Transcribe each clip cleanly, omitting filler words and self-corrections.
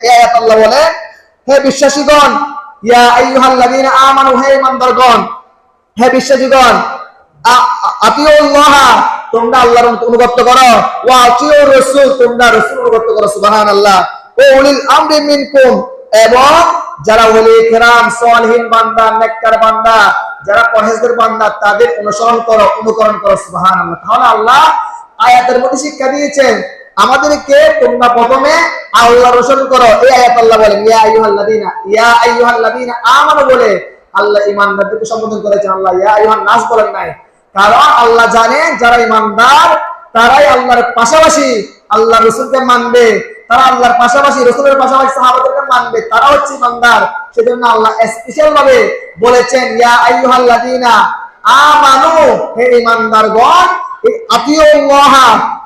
এই আয়াত আল্লাহ বলেন, হে বিশ্বাসীগণ, ইয়া আইয়ুহাল্লাযীনা আমানু, হে ঈমানদারগণ, হে বিশ্বাসীগণ, আতিউল্লাহ, তোমরা আল্লাহর অনুগত করো, ওয়া আতিউর রাসূল, তোমরা রাসূলের অনুগত করো। সুবহানাল্লাহ। ও উলিল আমরি মিনকুম, এবং যারা ওলি কেরাম, সালিহিন বান্দা, নেককার বান্দা, যারা পরহেজগার বান্দা, তাদের অনুসরণ করো, অনুকরণ করো। সুবহানাল্লাহ। তাহলে আল্লাহ আয়াতের মধ্যে শিক্ষা দিয়েছেন আমাদেরকে তোমরা প্রথমে আল্লাহর অনুসরণ করো। এই আয়াত আল্লাহ বলেন ইয়া আইয়ুহাল্লাযীনা আমানু বলে আল্লাহ ঈমানদারদেরকে সম্বোধন করেছেন। আল্লাহ ইয়া আইয়ুহান নাস বলেন নাই, কারণ আল্লাহ জানেন যারা ঈমানদার তারাই আল্লাহর পাশাপাশি আল্লাহ রাসূলকে মানবে, তারা আল্লাহর পাশাপাশি রাসূলের পাশাপাশি সাহাবাদেরকে মানবে, তারা হচ্ছে ঈমানদার। সেজন্য আল্লাহ স্পেশাল ভাবে বলেছেন ইয়া আইয়ুহাল্লাযীনা আমানু, হে ঈমানদারগণ, আতিউল্লাহ,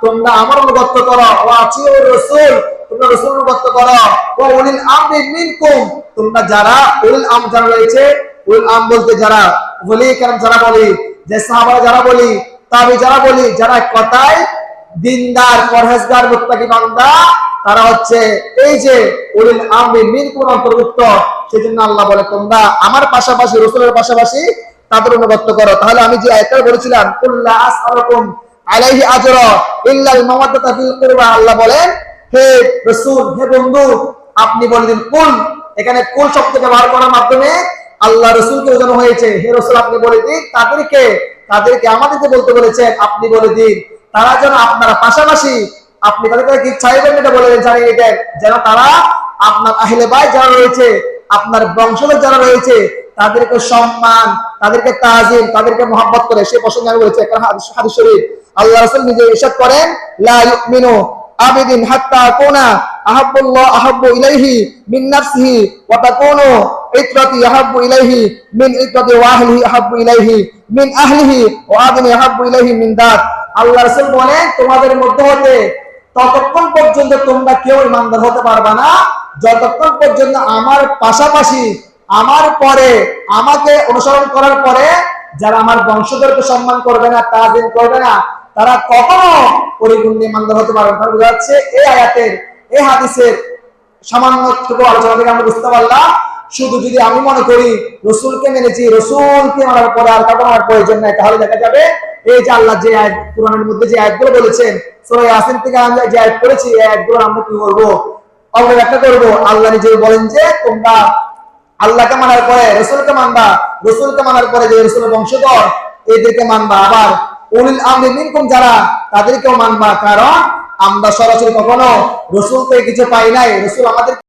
তোমরা আমার অনুগত করো, ওয়া আতিউর রাসূল, তোমরা রাসূলের অনুগত করো, ওয়া উলিল আমরি মিনকুম, তোমরা যারা উলিল আমর যারা রয়েছে, উলিল আমর বলতে যারা ওলি কেরাম যারা বলি, যে সাহাবারা যারা বলি, তাবি যারা বলি, যারা কথায় দিনদার, পরহেজগার, মুত্তাকি বান্দা, তারা হচ্ছে এই যে উলিল আমরি মিনকুম অন্তর্ভুক্ত। সেজন্য আল্লাহ বলে তোমরা আমার পাশাপাশি রাসূলের পাশাপাশি তাদের অনুগত করো। তাহলে আমি যে আয়াতটা বলেছিলাম কুল্লা আসআলুকুম আলাইহি আজরা ইল্লাল মাওয়াদ্দাতা ফিল কুরবা, আল্লাহ বলেন হে রাসূল, হে বন্ধু, আপনি বলে দিন কুল, এখানে কুল শব্দ ব্যবহার করার মাধ্যমে আল্লাহ রাসূলকে বোঝানো হয়েছে। হে রাসূল, আপনি বলে দিন তাদেরকে আমাদেরকে বলতে বলেছেন, আপনি বলে দিন তারা যেন আপনারা পাশাপাশি, আপনি তাদেরকে কি চাইবেন এটা বলে জানিয়ে দেন, যেন তারা আপনার আহলে বাইত যারা রয়েছে, আপনার বংশধর যারা রয়েছে, তাদেরকে সম্মান, তাদেরকে তাজিম, তাদেরকে মহব্বত করে। সে প্রসঙ্গে আমি বলেছি একটা হাদিস শরীফ, আল্লাহ রাসূল নিজে ইরশাদ করেন লা ইউমিনু আবিদিন হাত্তা কুনা আহাব্বুল্লাহ আহাব্বু ইলাইহি মিন নাফসিহি ওয়া তাকুনু ইত্রাতি আহাব্বু ইলাইহি মিন ইত্রাতি ওয়া আহলিহি আহাব্বু ইলাইহি মিন আহলিহি ওয়া আদনি আহাব্বু ইলাইহি মিন দাত। আল্লাহ রাসূল বলেন তোমাদের মধ্যে হতে ততক্ষণ পর্যন্ত তোমরা কেউ ঈমানদার হতে পারবে না যতক্ষণ পর্যন্ত আমার পাশাপাশি, আমার পরে, আমাকে অনুসরণ করার পরে যারা আমার বংশধরকে সম্মান করবে না, তাজিম করবে না, তারা কখনো পরিপূর্ণ ঈমানদার হতে পারবে না। তাহলে বোঝা যাচ্ছে এই আয়াতের, এই হাদিসের সামান্যটুকু আলোচনা থেকে আমরা বুঝতে পারলাম শুধু যদি আমি মনে করি রাসূলকে মেনেছি, রাসূলকে মানার পরে আর কাউকে মানার প্রয়োজন নাই, তাহলে দেখা যাবে এই যে আল্লাহ যে আয়াত কুরআনের মধ্যে যে আয়াতগুলো বলেছেন, সূরা ইয়াসিন থেকে আমরা যে আয়াত পড়েছি, এই আয়াতগুলো আমরা কি করব? আমরা একটা করব। আল্লাহ নিজে বলেন যে তোমরা আল্লাহকে মানার পরে রাসূলকে মানবা, রাসূলকে মানার পরে যে রাসূলের বংশধর এদেরকে মানবা, আবার উলিল আমরি মিনকুম যারা, তাদেরকেও মানবা। কারণ আমরা সরাসরি কখনো রাসূল থেকে কিছু পাই নাই, রাসূল আমাদের